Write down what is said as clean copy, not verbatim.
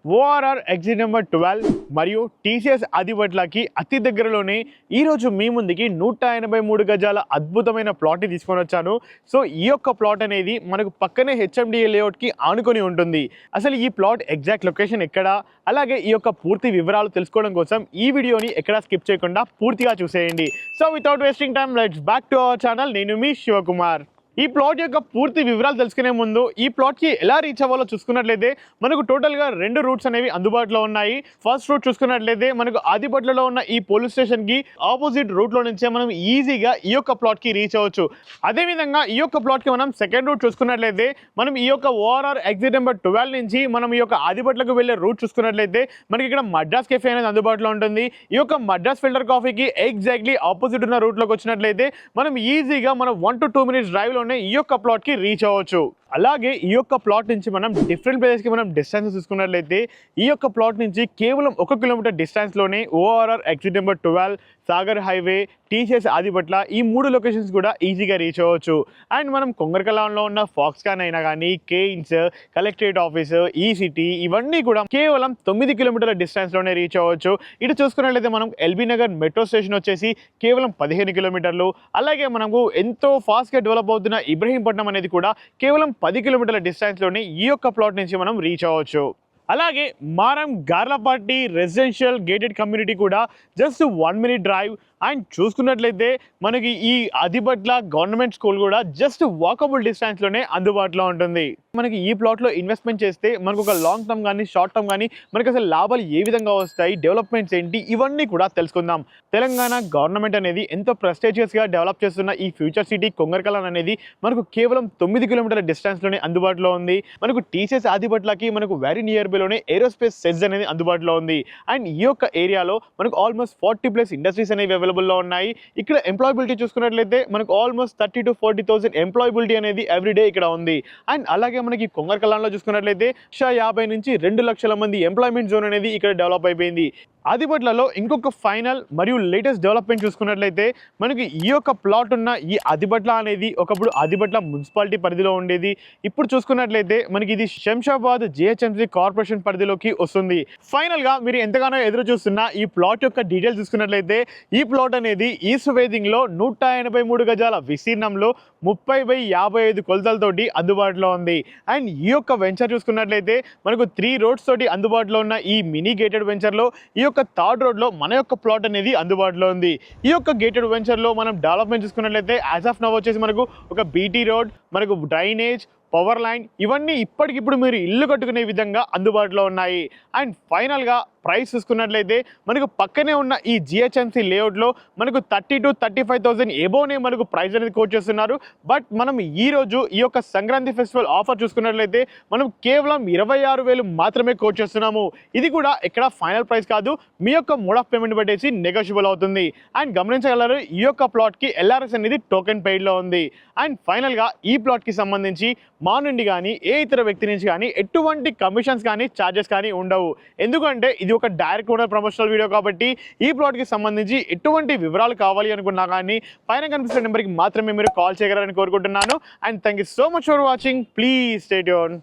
ORR exit number 12 మరియు TCS ఆదిబట్లకి అతి దగ్గరలోనే ఈరోజు మీ ముందుకి 183 గజాల అద్భుతమైన ప్లాట్ని తీసుకొని వచ్చాను. సో ఈ యొక్క ప్లాట్ అనేది మనకు పక్కనే హెచ్ఎండిఏ లేఅవుట్కి ఆనుకొని ఉంటుంది. అసలు ఈ ప్లాట్ ఎగ్జాక్ట్ లొకేషన్ ఎక్కడ, అలాగే ఈ యొక్క పూర్తి వివరాలు తెలుసుకోవడం కోసం ఈ వీడియోని ఎక్కడా స్కిప్ చేయకుండా పూర్తిగా చూసేయండి. So without wasting time let's back to our channel. నేను మీ శివకుమార్. ఈ ప్లాట్ యొక్క పూర్తి వివరాలు తెలుసుకునే ముందు ఈ ప్లాట్కి ఎలా రీచ్ అవ్వాలో చూసుకున్నట్లయితే మనకు టోటల్గా 2 రూట్స్ అనేవి అందుబాటులో ఉన్నాయి. ఫస్ట్ రూట్ చూసుకున్నట్లయితే మనకు ఆదిబట్లలో ఉన్న ఈ పోలీస్ స్టేషన్కి ఆపోజిట్ రూట్లో నుంచే మనం ఈజీగా ఈ యొక్క ప్లాట్కి రీచ్ అవ్వచ్చు. అదేవిధంగా ఈ యొక్క ప్లాట్కి మనం సెకండ్ రూట్ చూసుకున్నట్లయితే మనం ఈ యొక్క ఓఆర్ఆర్ ఎగ్జిట్ నెంబర్ 12 నుంచి మనం ఈ యొక్క ఆదిబట్లకు వెళ్ళే రూట్ చూసుకున్నట్లయితే మనకి ఇక్కడ మద్రాస్ కెఫే అనేది అందుబాటులో ఉంటుంది. ఈ యొక్క మద్రాస్ ఫిల్టర్ కాఫీకి ఎగ్జాక్ట్లీ ఆపోజిట్ ఉన్న రూట్లోకి వచ్చినట్లయితే మనం ఈజీగా మనం 1 to 2 minutes డ్రైవ్లో ఈ యొక్క ప్లాట్ కి రీచ్ అవ్వచ్చు. అలాగే ఈ యొక్క ప్లాట్ నుంచి మనం డిఫరెంట్ ప్లేసెస్ కి మనం డిస్టెన్స్ చూసుకున్నట్లయితే ఈ యొక్క ప్లాట్ నుంచి కేవలం 1 కిలోమీటర్ డిస్టెన్స్ లోనే ORR exit number 12, Sagar highway, TCS Adibatla ఈ 3 లొకేషన్స్ కూడా ఈజీగా రీచ్ అవ్వచ్చు. అండ్ మనం కొంగరకలాన్లో ఉన్న ఫాక్స్కాన్ అయినా కానీ, కేయిన్స్, కలెక్టరేట్ ఆఫీస్, ఈ సిటీ ఇవన్నీ కూడా కేవలం 9 కిలోమీటర్ల డిస్టెన్స్ లోనే రీచ్ అవ్వచ్చు. ఇటు చూసుకున్నట్లయితే మనం ఎల్బీ నగర్ మెట్రో స్టేషన్ వచ్చేసి కేవలం 15 కిలోమీటర్లు. అలాగే మనకు ఎంతో ఫాస్ట్గా డెవలప్ అవుతున్న ఇబ్రహీంపట్నం అనేది కూడా కేవలం 10 కిలోమీటర్ల డిస్టెన్స్లోనే ఈ యొక్క ప్లాట్ నుంచి మనం రీచ్ అవ్వచ్చు. అలాగే మారం గార్లపాటి రెసిడెన్షియల్ గేటెడ్ కమ్యూనిటీ కూడా జస్ట్ 1 minute డ్రైవ్. అండ్ చూసుకున్నట్లయితే మనకి ఈ ఆదిబట్ల గవర్నమెంట్ స్కూల్ కూడా జస్ట్ వాకబుల్ డిస్టెన్స్లోనే అందుబాటులో ఉంటుంది. మనకి ఈ ప్లాట్లో ఇన్వెస్ట్మెంట్ చేస్తే మనకు ఒక లాంగ్ టర్మ్ కానీ షార్ట్ టర్మ్ కానీ మనకి అసలు లాభాలు ఏ విధంగా వస్తాయి, డెవలప్మెంట్స్ ఏంటి, ఇవన్నీ కూడా తెలుసుకుందాం. తెలంగాణ గవర్నమెంట్ అనేది ఎంతో ప్రెస్టీజియస్గా డెవలప్ చేస్తున్న ఈ ఫ్యూచర్ సిటీ కొంగరకలాన్ అనేది మనకు కేవలం 9 కిలోమీటర్ల డిస్టెన్స్లోనే అందుబాటులో ఉంది. మనకు టీసీఎస్ ఆదిబట్లకి మనకు వెరీ నియర్ బైలోనే ఏరోస్పేస్ సెజ్ అనేది అందుబాటులో ఉంది. అండ్ ఈ యొక్క ఏరియాలో మనకు ఆల్మోస్ట్ 40+ ఇండస్ట్రీస్ అనేవి అవైలబుల్లో ఉన్నాయి. ఇక్కడ ఎంప్లాయబిలిటీ చూసుకున్నట్లయితే మనకు ఆల్మోస్ట్ 30 to 40,000 ఎంప్లాయబిలిటీ అనేది ఎవ్రీడే ఇక్కడ ఉంది. అండ్ అలాగే మనకి కొంగరకలాన్లో చూసుకున్నట్లయితే 50 నుంచి 2 లక్షల మంది ఎంప్లాయ్మెంట్ జోన్ అనేది ఇక్కడ డెవలప్ అయిపోయింది. ఆదిబట్లలో ఇంకొక ఫైనల్ మరియు లేటెస్ట్ డెవలప్మెంట్ చూసుకున్నట్లయితే మనకి ఈ యొక్క ప్లాట్ ఉన్న ఈ ఆదిబట్ల అనేది ఒకప్పుడు ఆదిబట్ల మున్సిపాలిటీ పరిధిలో ఉండేది. ఇప్పుడు చూసుకున్నట్లయితే మనకి ఇది శంషాబాద్ జిహెచ్ఎంసీ కార్పొరేషన్ పరిధిలోకి వస్తుంది. ఫైనల్గా మీరు ఎంతగానో ఎదురు చూస్తున్న ఈ ప్లాట్ యొక్క డీటెయిల్స్ చూసుకున్నట్లయితే ఈ ప్లాట్ అనేది ఈస్ట్ ఫేసింగ్లో 183 గజాల విస్తీర్ణంలో 30/55 కొలతలతోటి అందుబాటులో ఉంది. అండ్ ఈ యొక్క వెంచర్ చూసుకున్నట్లయితే మనకు 3 roads తోటి అందుబాటులో ఉన్న ఈ మినీ గేటెడ్ వెంచర్లో ఈ యొక్క థర్డ్ రోడ్లో మన యొక్క ప్లాట్ అనేది అందుబాటులో ఉంది. ఈ యొక్క గేటెడ్ వెంచర్లో మనం డెవలప్మెంట్ చూసుకున్నట్లయితే యాజ్ ఆఫ్ నౌ వచ్చేసి మనకు ఒక బీటీ రోడ్, మనకు డ్రైనేజ్, పవర్ లైన్ ఇవన్నీ ఇప్పటికిప్పుడు మీరు ఇల్లు కట్టుకునే విధంగా అందుబాటులో ఉన్నాయి. అండ్ ఫైనల్గా ప్రైస్ చూసుకున్నట్లయితే మనకు పక్కనే ఉన్న ఈ జిహెచ్ఎంసీ లేఅవుట్లో మనకు 30 to 35,000 ఎబోనే మనకు ప్రైస్ అనేది కోట్ చేస్తున్నారు. బట్ మనం ఈరోజు ఈ యొక్క సంక్రాంతి ఫెస్టివల్ ఆఫర్ చూసుకున్నట్లయితే మనం కేవలం 26,000 మాత్రమే కోట్ చేస్తున్నాము. ఇది కూడా ఎక్కడ ఫైనల్ ప్రైస్ కాదు, మీ యొక్క మోడ్ ఆఫ్ పేమెంట్ బట్టేసి నెగోషియబుల్ అవుతుంది. అండ్ గమనించగలరు ఈ యొక్క ప్లాట్కి ఎల్ఆర్ఎస్ అనేది టోకెన్ పెయిడ్లో ఉంది. అండ్ ఫైనల్గా ఈ ప్లాట్కి సంబంధించి మా నుండి కానీ ఏ ఇతర వ్యక్తి నుంచి కానీ ఎటువంటి కమిషన్స్ కానీ ఛార్జెస్ కానీ ఉండవు. ఎందుకంటే ఇది ఒక డైరెక్ట్ ఓనర్ ప్రమోషనల్ వీడియో కాబట్టి ఈ ప్లాట్కి సంబంధించి ఎటువంటి వివరాలు కావాలి అనుకున్నా కానీ పైన కనిపిస్తున్న నెంబర్కి మాత్రమే మీరు కాల్ చేయగలరని కోరుకుంటున్నాను. And thank you so much for watching. Please stay tuned.